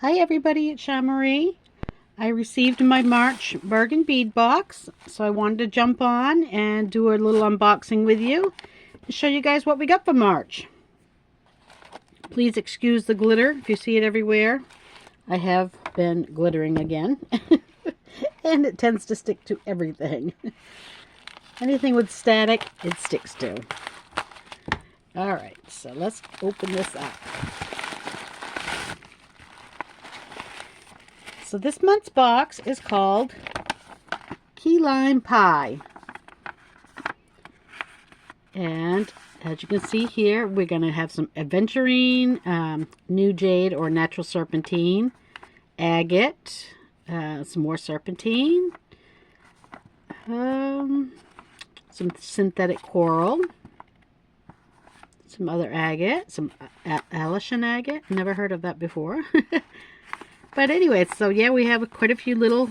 Hi everybody, it's Marie. I received my March bargain bead box, so I wanted to jump on and do a little unboxing with you and show you guys what we got for March. Please excuse the glitter if you see it everywhere. I have been glittering again and it tends to stick to everything. Anything with static, it sticks to. Alright, so let's open this up. So this month's box is called Key Lime Pie. And as you can see here, we're going to have some aventurine, new jade or natural serpentine, agate, some more serpentine, some synthetic coral, some other agate, some Alishan agate. Never heard of that before. But anyway, so yeah, we have quite a few little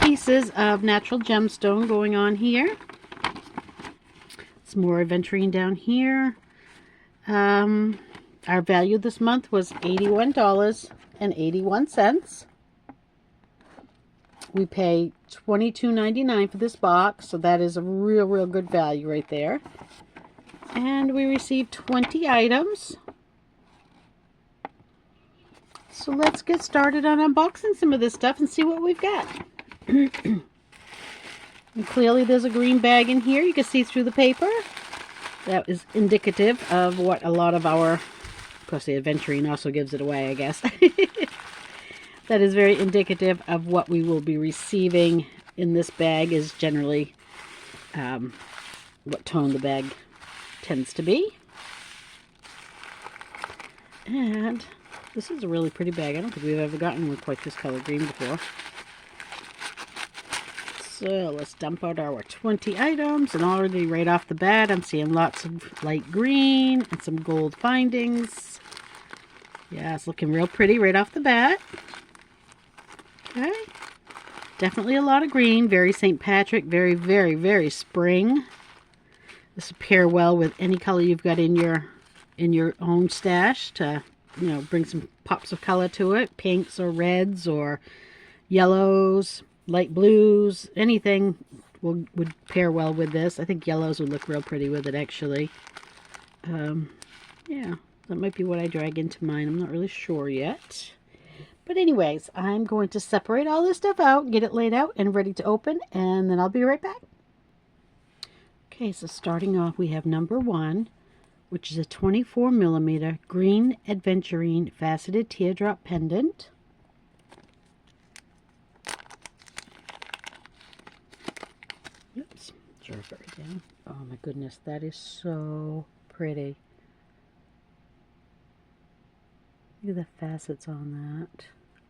pieces of natural gemstone going on here. Some more aventurine down here. Our value this month was $81.81. We pay $22.99 for this box, so that is a real good value right there. And we received 20 items. So let's get started on unboxing some of this stuff and see what we've got. And clearly there's a green bag in here. You can see through the paper. That is indicative of what a lot of our, of course the aventurine also gives it away, I guess. That is very indicative of what we will be receiving in this bag is generally what tone the bag tends to be. And this is a really pretty bag. I don't think we've ever gotten one quite this color green before. So let's dump out our 20 items, and already right off the bat I'm seeing lots of light green and some gold findings. Yeah, it's looking real pretty right off the bat. Okay. Definitely a lot of green, very St. Patrick, very spring. This will pair well with any color you've got in your own stash to, you know, bring some pops of color to it. Pinks or reds or yellows, light blues, anything would pair well with this. I think yellows would look real pretty with it, actually. Yeah, that might be what I drag into mine. I'm not really sure yet. But anyways, I'm going to separate all this stuff out, get it laid out and ready to open, and then I'll be right back. Okay, so starting off, we have number 1, which is a 24mm green aventurine faceted teardrop pendant. Oops, jerk it down. Oh my goodness, that is so pretty. Look at the facets on that.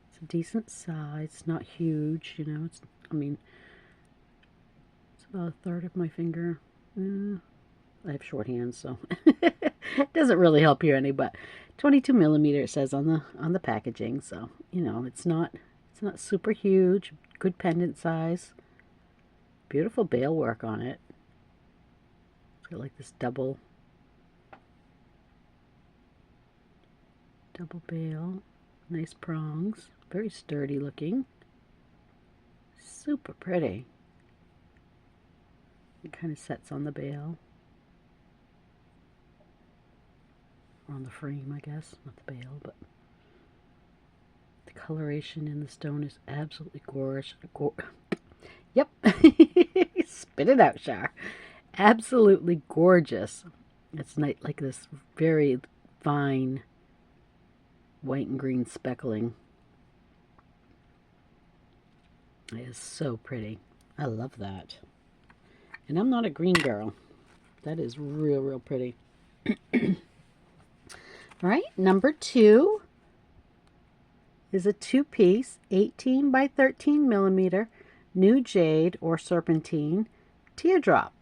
It's a decent size. It's not huge, you know. It's about a third of my finger. I have short hands, so it doesn't really help you any. But 22mm it says on the packaging, so you know it's not super huge. Good pendant size. Beautiful bail work on it. It's got like this double bail. Nice prongs. Very sturdy looking. Super pretty. It kind of sets on the bail. Or on the frame, I guess. Not the bail, but the coloration in the stone is absolutely gorgeous. Yep. Spit it out, Char. Absolutely gorgeous. It's like this very fine white and green speckling. It is so pretty. I love that. And I'm not a green girl. That is real pretty. Alright, number 2 is a 2-piece 18 by 13mm new jade or serpentine teardrop.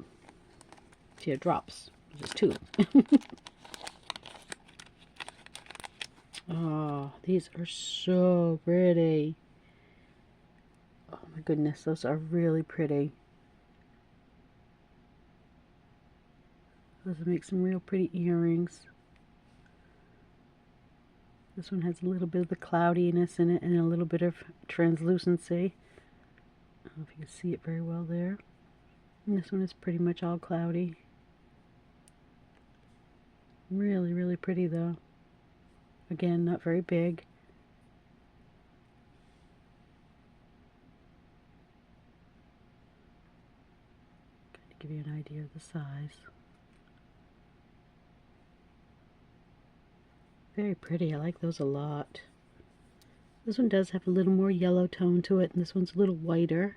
Teardrops, just 2. Oh, these are so pretty. Oh my goodness, those are really pretty. Those make some real pretty earrings. This one has a little bit of the cloudiness in it and a little bit of translucency. I don't know if you can see it very well there. And this one is pretty much all cloudy. Really, really pretty though. Again, not very big. To give you an idea of the size. Very pretty. I like those a lot. This one does have a little more yellow tone to it, and this one's a little whiter.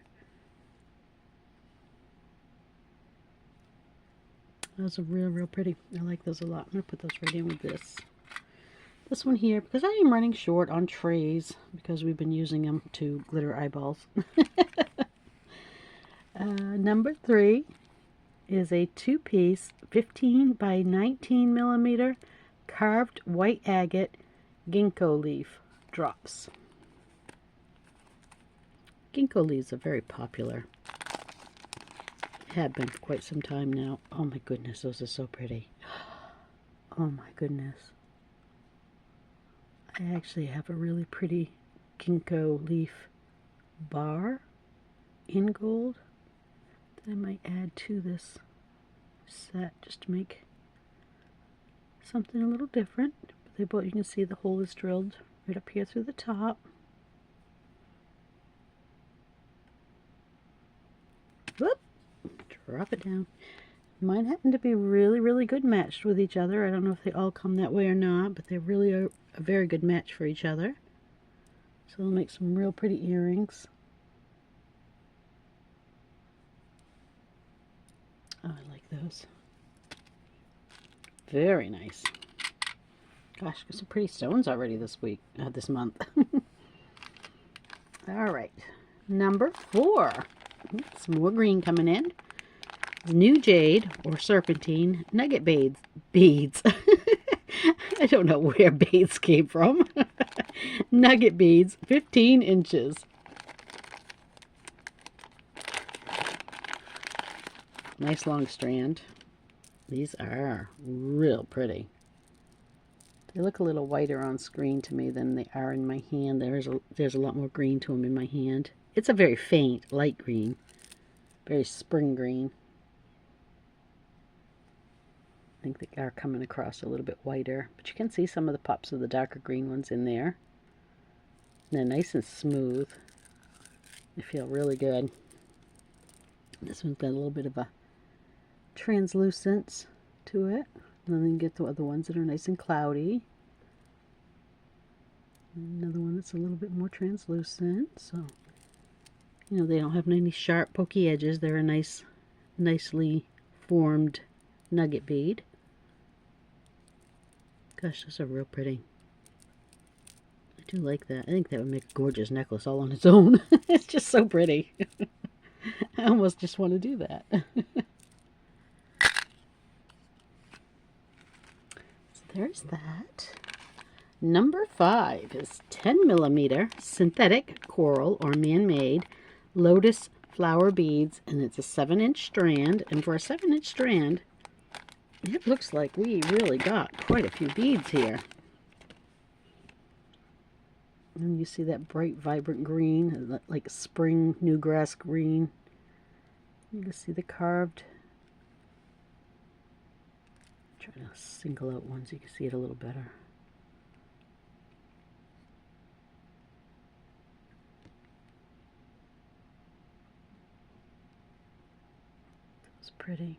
Those are real, real pretty. I like those a lot. I'm going to put those right in with this. This one here, because I am running short on trays, because we've been using them to glitter eyeballs. Number 3 is a 2-piece 15 by 19 millimeter carved white agate ginkgo leaf drops. Ginkgo leaves are very popular. Have been for quite some time now. Oh my goodness, those are so pretty. Oh my goodness. I actually have a really pretty ginkgo leaf bar in gold that I might add to this set just to make something a little different. But they both, you can see the hole is drilled right up here through the top. Whoop! Drop it down. Mine happen to be really, really good matched with each other. I don't know if they all come that way or not, but they really are a very good match for each other. So they'll make some real pretty earrings. Oh, I like those. Very nice. Gosh, got some pretty stones already this month. All right, number 4. Some more green coming in. New jade or serpentine nugget beads. I don't know where beads came from. Nugget beads, 15 inches. Nice long strand. These are real pretty. They look a little whiter on screen to me than they are in my hand. There's a lot more green to them in my hand. It's a very faint light green. Very spring green. I think they are coming across a little bit whiter, but you can see some of the pops of the darker green ones in there. And they're nice and smooth. They feel really good. This one's got a little bit of a translucence to it. And then you get the other ones that are nice and cloudy. Another one that's a little bit more translucent. So, you know, they don't have any sharp, pokey edges. They're a nice, nicely formed nugget bead. Gosh, those are real pretty. I do like that. I think that would make a gorgeous necklace all on its own. It's just so pretty. I almost just want to do that. So there's that. Number 5 is 10 millimeter synthetic coral or man-made lotus flower beads, and it's a 7-inch strand. And for a 7-inch strand, it looks like we really got quite a few beads here. And you see that bright, vibrant green, like spring newgrass green. You can see the carved. Try to single out one so you can see it a little better. It's pretty.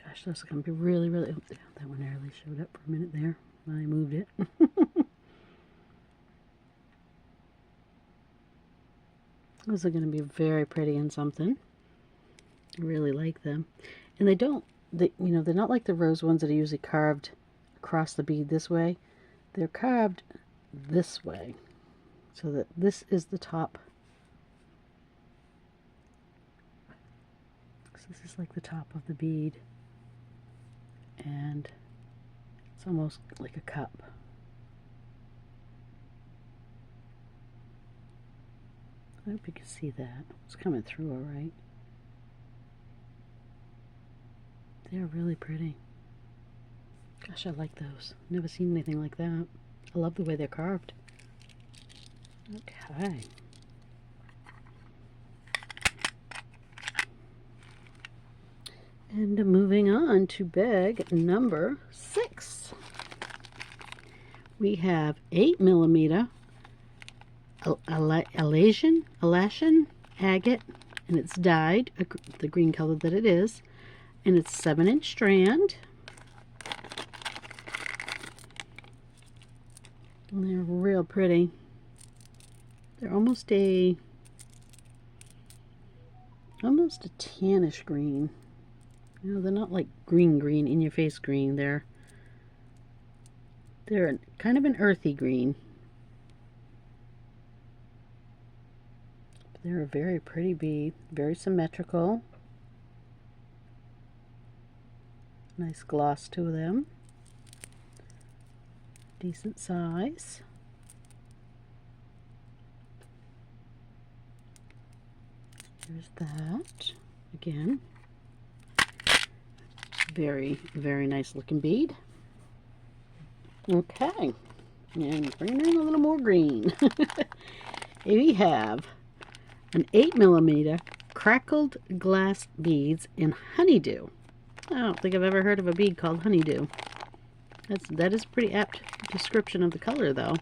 Gosh, those are going to be really, really... Oh, that one nearly showed up for a minute there when I moved it. Those are going to be very pretty in something. I really like them. And they don't... you know, they're not like the rose ones that are usually carved across the bead this way. They're carved this way. So that this is the top. So this is like the top of the bead. And it's almost like a cup. I hope you can see that. It's coming through all right. They're really pretty. Gosh, I like those. Never seen anything like that. I love the way they're carved. Okay. And moving on to bag number 6. We have 8mm Alaskan agate, and it's dyed the green color that it is, and it's 7-inch strand. And they're real pretty. They're almost a tannish green. You know, they're not like green in your face green. They're kind of an earthy green. But they're a very pretty bead, very symmetrical. Nice gloss to them. Decent size. There's that. Again, very, very nice looking bead. Okay, and bringing in a little more green. We have an 8mm crackled glass beads in honeydew. I don't think I've ever heard of a bead called honeydew. That is a pretty apt description of the color, though.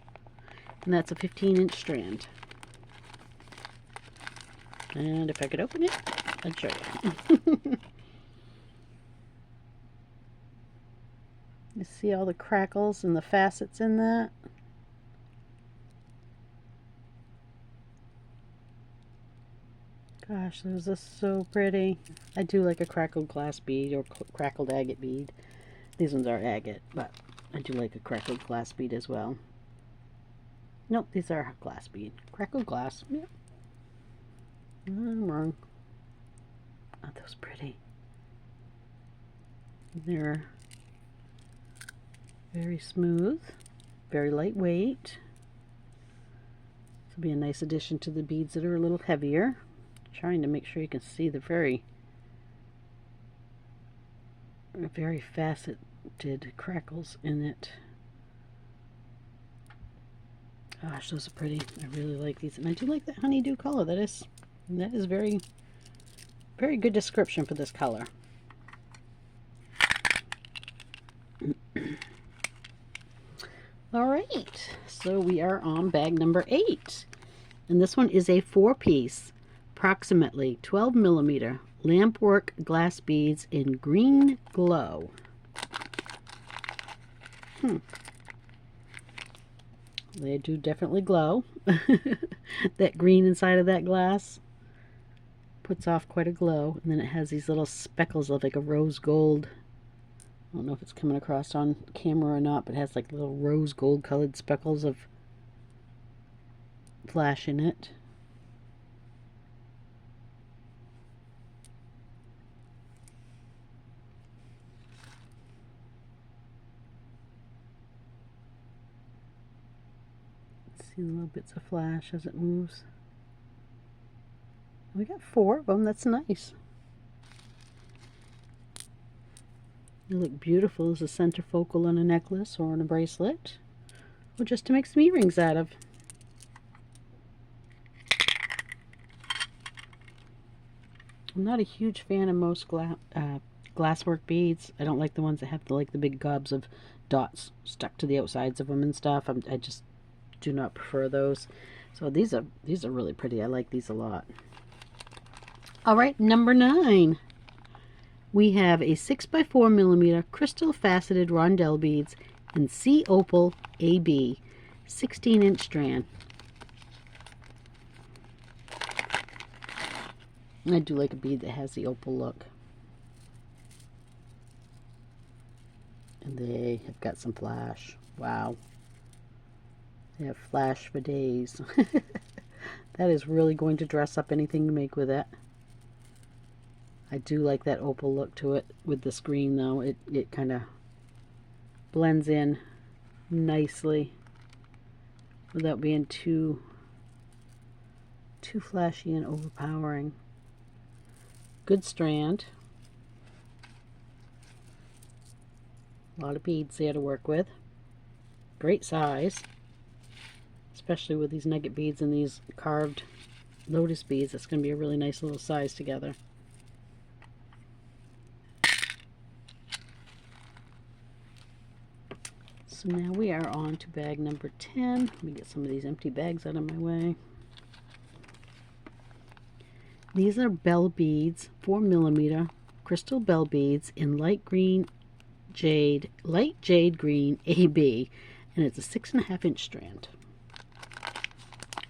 And that's a 15-inch strand. And if I could open it, I'd show you. You see all the crackles and the facets in that? Gosh, those are so pretty. I do like a crackled glass bead or crackled agate bead. These ones are agate, but I do like a crackled glass bead as well. Nope, these are glass bead. Crackled glass. Yeah. I'm wrong. Aren't those pretty? They're very smooth, very lightweight. This will be a nice addition to the beads that are a little heavier. Trying to make sure you can see the very faceted crackles in it. Gosh, those are pretty. I really like these, and I do like that honeydew color. That is very, very good description for this color. All right, so we are on bag number 8, and this one is a 4-piece, approximately 12mm lampwork glass beads in green glow. They do definitely glow. That green inside of that glass puts off quite a glow, and then it has these little speckles of like a rose gold. I don't know if it's coming across on camera or not, but it has like little rose gold colored speckles of flash in it. See the little bits of flash as it moves. We got 4 of them. That's nice. They look beautiful as a center focal on a necklace or on a bracelet, or just to make some earrings out of. I'm not a huge fan of most glasswork beads. I don't like the ones that have the big gobs of dots stuck to the outsides of them and stuff. I just do not prefer those. So these are really pretty. I like these a lot. All right, number 9. We have a 6x4mm crystal faceted rondelle beads in Sea Opal AB, 16-inch strand. I do like a bead that has the opal look. And they have got some flash. Wow. They have flash for days. That is really going to dress up anything you make with it. I do like that opal look to it with this green, though. It kind of blends in nicely without being too flashy and overpowering. Good strand. A lot of beads there to work with. Great size, especially with these nugget beads and these carved lotus beads. It's going to be a really nice little size together. So now we are on to bag number 10. Let me get some of these empty bags out of my way. These are bell beads, 4mm crystal bell beads in light jade green AB, and it's a 6.5 inch strand.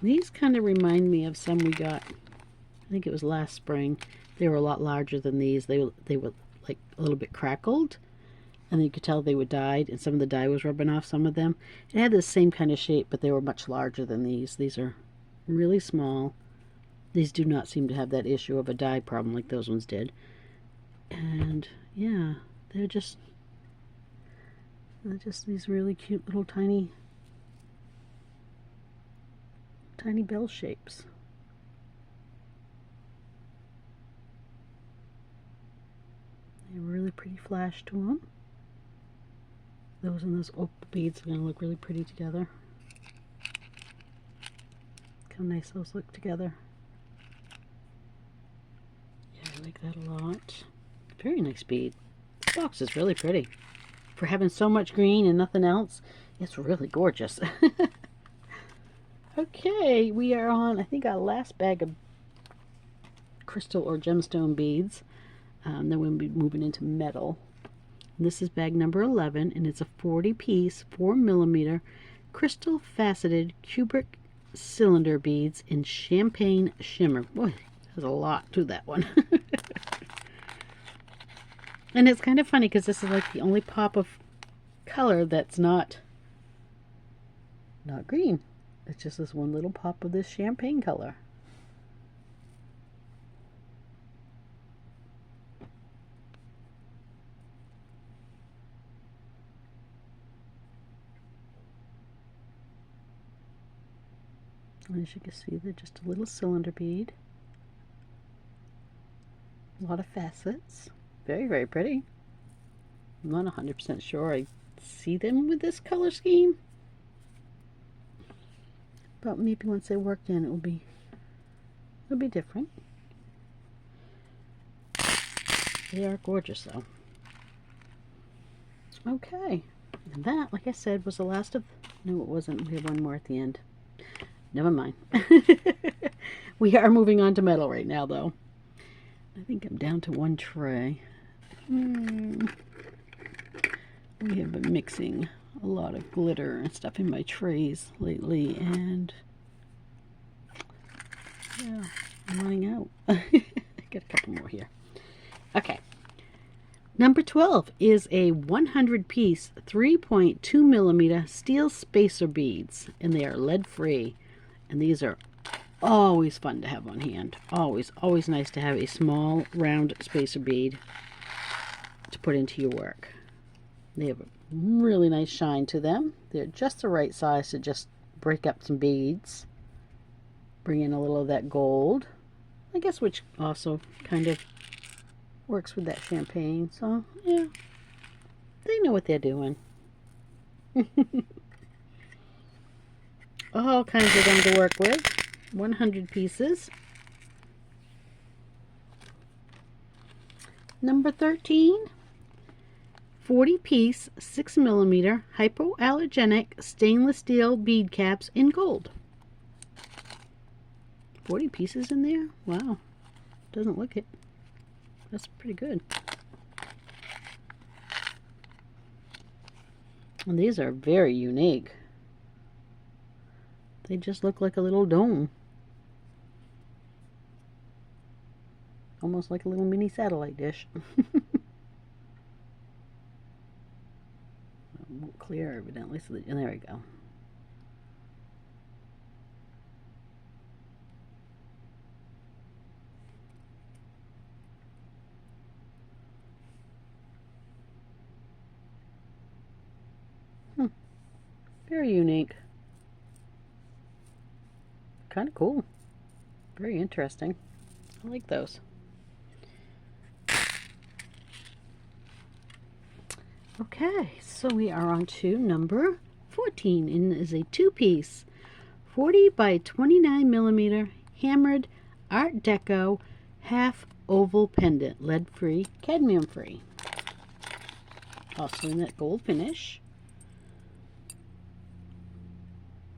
These kind of remind me of some we got, I think it was last spring. They were a lot larger than these. They were like a little bit crackled, and you could tell they were dyed, and some of the dye was rubbing off some of them. It had the same kind of shape, but they were much larger than these. These are really small. These do not seem to have that issue of a dye problem like those ones did. And yeah, they're just these really cute little tiny bell shapes. They have a really pretty flash to them. Those and those opal beads are going to look really pretty together. Look how nice those look together. Yeah, I like that a lot. Very nice bead. This box is really pretty. For having so much green and nothing else, it's really gorgeous. Okay, we are on, I think, our last bag of crystal or gemstone beads. Then we'll be moving into metal. This is bag number 11, and it's a 40-piece, 4mm crystal faceted cubic cylinder beads in champagne shimmer. Boy, there's a lot to that one. And it's kind of funny because this is like the only pop of color that's not green. It's just this one little pop of this champagne color. And as you can see, they're just a little cylinder bead. A lot of facets. Very, very pretty. I'm not 100% sure I see them with this color scheme. But maybe once they work in, it'll be different. They are gorgeous though. Okay. And that, like I said, was the last of... No, it wasn't. We have one more at the end. Never mind. We are moving on to metal right now, though. I think I'm down to one tray. We have been mixing a lot of glitter and stuff in my trays lately, and yeah, I'm running out. I got a couple more here. Okay. Number 12 is a 100-piece 3.2mm steel spacer beads, and they are lead-free. And these are always fun to have on hand. Always, always nice to have a small, round spacer bead to put into your work. They have a really nice shine to them. They're just the right size to just break up some beads. Bring in a little of that gold, I guess, which also kind of works with that champagne. So, yeah, they know what they're doing. All kinds of them to work with. 100 pieces. Number 13, 40-piece 6mm hypoallergenic stainless steel bead caps in gold. 40 pieces in there? Wow. Doesn't look it. That's pretty good. And these are very unique. They just look like a little dome. Almost like a little mini satellite dish. Won't clear evidently, so and there we go. Very unique. Kind of cool. Very interesting. I like those. Okay, so we are on to number 14, and it is a two-piece 40 by 29 millimeter hammered Art Deco half oval pendant, lead-free, cadmium-free. Also in that gold finish.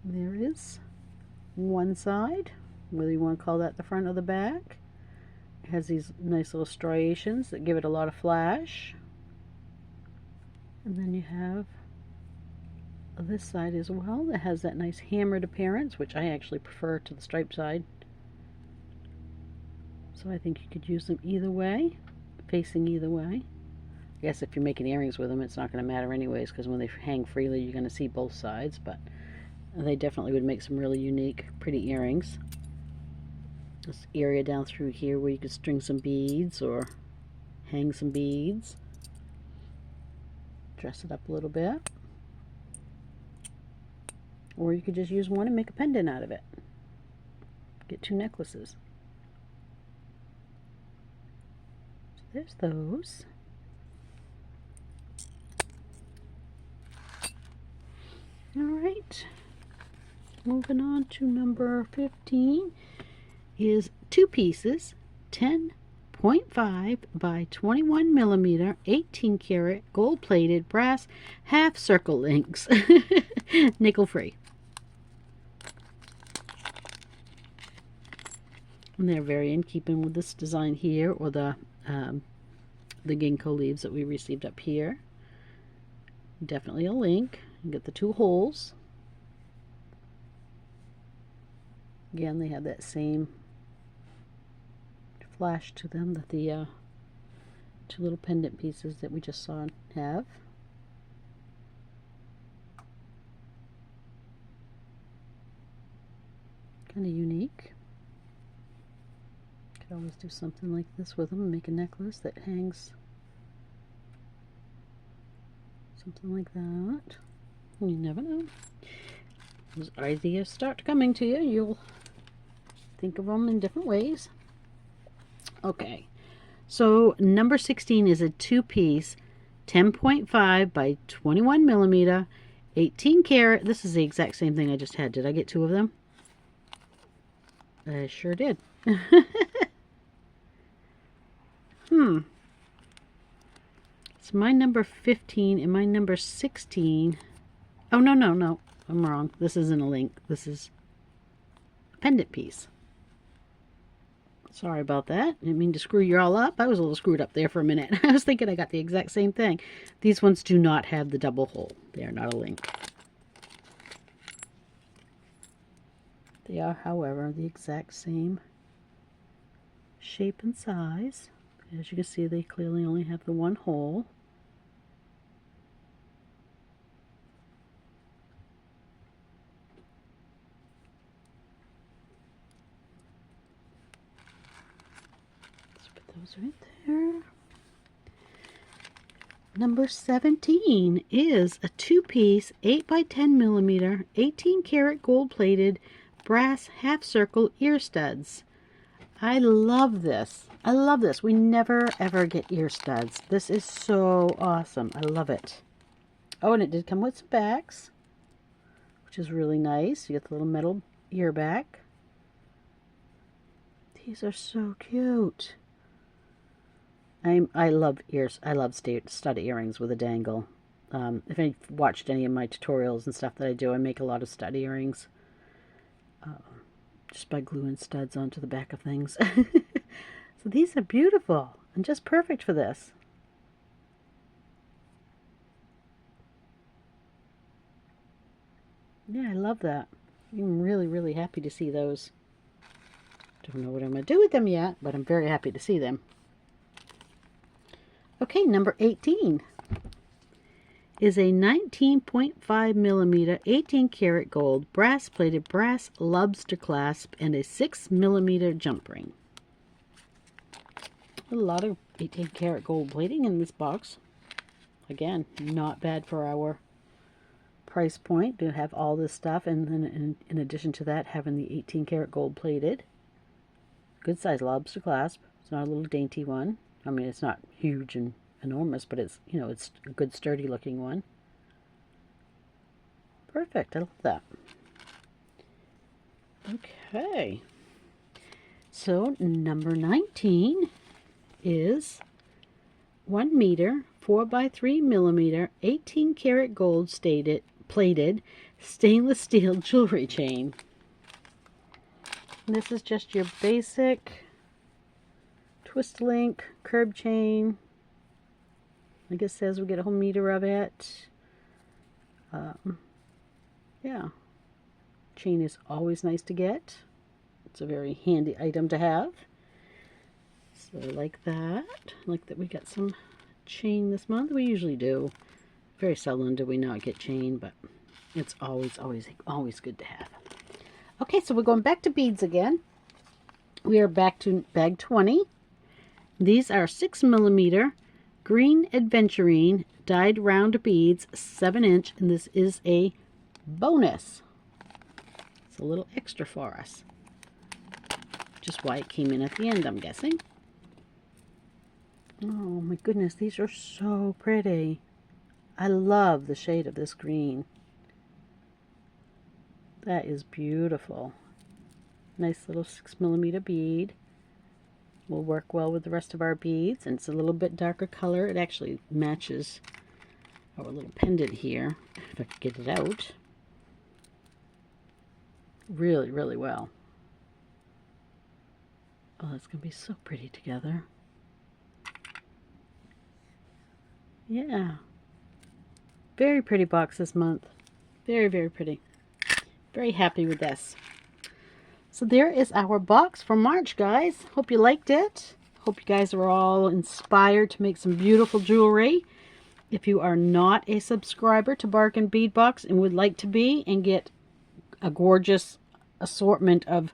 There is one side, whether you want to call that the front or the back. It has these nice little striations that give it a lot of flash. And then you have this side as well that has that nice hammered appearance, which I actually prefer to the striped side. So I think you could use them either way, facing either way. I guess if you're making earrings with them, it's not going to matter anyways, because when they hang freely, you're going to see both sides, but they definitely would make some really unique, pretty earrings. This area down through here where you could string some beads or hang some beads. Dress it up a little bit. Or you could just use one and make a pendant out of it. Get two necklaces. So there's those. Alright. Moving on to number 15 is two pieces, 10.5 by 21 millimeter, 18 karat, gold plated brass half circle links, nickel free. And they're very in keeping with this design here, or the ginkgo leaves that we received up here. Definitely a link. You get the two holes. Again, they have that same flash to them that the two little pendant pieces that we just saw have. Kind of unique. Could always do something like this with them and make a necklace that hangs. Something like that. You never know. As ideas start coming to you, you'll think of them in different ways. Okay, so number 16 is a two-piece 10.5 by 21 millimeter, 18 karat. This is the exact same thing I just had. Did I get two of them? I sure did. It's my number 15 and my number 16. Oh, no. I'm wrong. This isn't a link. This is a pendant piece. Sorry about that. Didn't mean to screw you all up. I was a little screwed up there for a minute. I was thinking I got the exact same thing. These ones do not have the double hole. They are not a link. They are, however, the exact same shape and size. As you can see, they clearly only have the one hole. Those right there. Number 17 is a two-piece 8 by 10 millimeter, 18 karat gold plated brass half circle ear studs. I love this. I love this. We never ever get ear studs. This is so awesome. I love it. Oh, and it did come with some backs, which is really nice. You get the little metal ear back. These are so cute. I love ears. I love stud earrings with a dangle. If you've watched any of my tutorials and stuff that I do, I make a lot of stud earrings. Just by gluing studs onto the back of things. So these are beautiful and just perfect for this. Yeah, I love that. I'm really, really happy to see those. Don't know what I'm going to do with them yet, but I'm very happy to see them. Okay, number 18 is a 19.5 millimeter, 18 karat gold, brass plated brass lobster clasp and a 6 millimeter jump ring. A lot of 18 karat gold plating in this box. Again, not bad for our price point to have all this stuff, and then in addition to that, having the 18 karat gold plated. Good size lobster clasp. It's not a little dainty one. I mean, it's not huge and enormous, but it's, you know, it's a good sturdy looking one. Perfect. I love that. Okay. So number 19 is 1 meter, 4 by 3 millimeter, 18 karat gold plated stainless steel jewelry chain. And this is just your basic twist link curb chain. I guess it says we get a whole meter of it. Yeah, chain is always nice to get. It's a very handy item to have. So like that. Like that we got some chain this month. We usually do. Very seldom do we not get chain, but it's always good to have. Okay, so we're going back to beads again. We are back to bag 20. These are 6 millimeter green aventurine dyed round beads, 7-inch, and this is a bonus. It's a little extra for us. Just why it came in at the end, I'm guessing. Oh my goodness, these are so pretty. I love the shade of this green. That is beautiful. Nice little 6 millimeter bead. Will work well with the rest of our beads, and it's a little bit darker color. It actually matches our little pendant here, if I could get it out. Really, really well. Oh, it's going to be so pretty together. Yeah. Very pretty box this month. Very, very pretty. Very happy with this. So there is our box for March, guys. Hope you liked it. Hope you guys are all inspired to make some beautiful jewelry. If you are not a subscriber to Bargain Bead Box and would like to be and get a gorgeous assortment of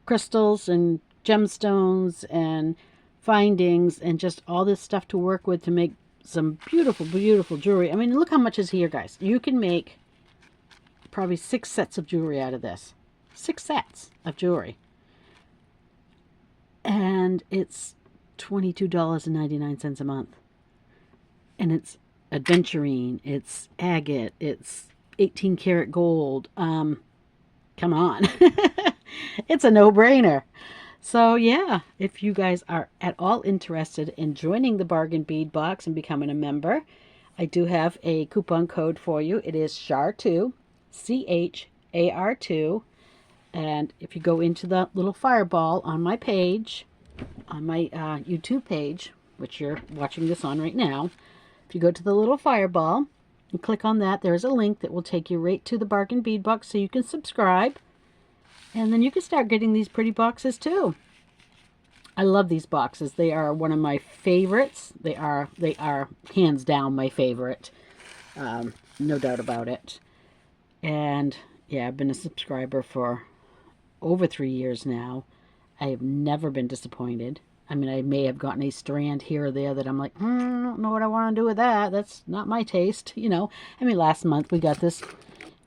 crystals and gemstones and findings and just all this stuff to work with to make some beautiful, beautiful jewelry. I mean, look how much is here, guys. You can make probably 6 sets of jewelry out of this. 6 sets of jewelry. And it's $22.99 a month. And it's aventurine, it's agate, it's 18 karat gold. Come on. It's a no-brainer. So yeah, if you guys are at all interested in joining the Bargain Bead Box and becoming a member, I do have a coupon code for you. It is CHAR2, CHAR2. And if you go into the little fireball on my page, on my YouTube page, which you're watching this on right now, if you go to the little fireball and click on that, there's a link that will take you right to the Bargain Bead Box so you can subscribe. And then you can start getting these pretty boxes too. I love these boxes. They are one of my favorites. They are hands down my favorite. No doubt about it. And yeah, I've been a subscriber for over 3 years now. I have never been disappointed. I mean, I may have gotten a strand here or there that I'm like, I don't know what I want to do with that. That's not my taste, you know. I mean, last month we got this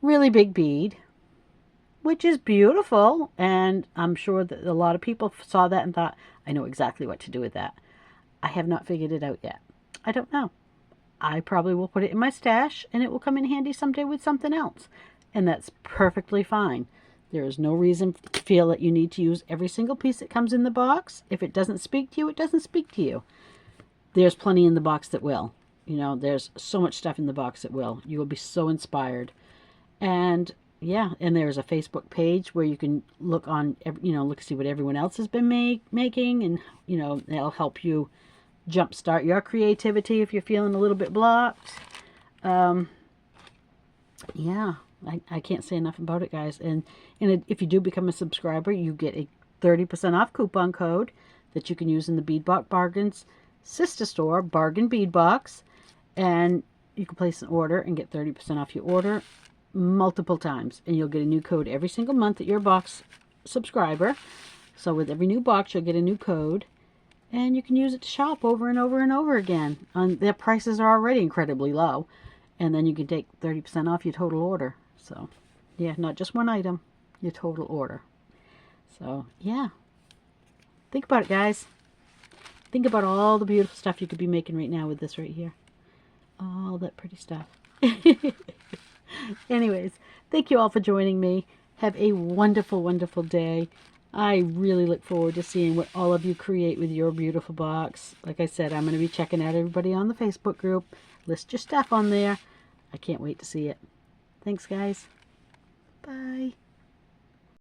really big bead, which is beautiful. And I'm sure that a lot of people saw that and thought, I know exactly what to do with that. I have not figured it out yet. I don't know. I probably will put it in my stash and it will come in handy someday with something else. And that's perfectly fine. There is no reason to feel that you need to use every single piece that comes in the box. If it doesn't speak to you, it doesn't speak to you. There's plenty in the box that will. You know, there's so much stuff in the box that will. You will be so inspired. And yeah, and there's a Facebook page where you can look on, you know, look see what everyone else has been making, and you know, that'll help you jumpstart your creativity if you're feeling a little bit blocked. Yeah. I can't say enough about it, guys. And if you do become a subscriber, you get a 30% off coupon code that you can use in the Beadbox Bargains sister store, Bargain Bead Box. And you can place an order and get 30% off your order multiple times. And you'll get a new code every single month that you're a box subscriber. So with every new box, you'll get a new code. And you can use it to shop over and over and over again. Their prices are already incredibly low. And then you can take 30% off your total order. So, yeah, not just one item, your total order. So, yeah. Think about it, guys. Think about all the beautiful stuff you could be making right now with this right here. All that pretty stuff. Anyways, thank you all for joining me. Have a wonderful, wonderful day. I really look forward to seeing what all of you create with your beautiful box. Like I said, I'm going to be checking out everybody on the Facebook group. List your stuff on there. I can't wait to see it. Thanks, guys. Bye.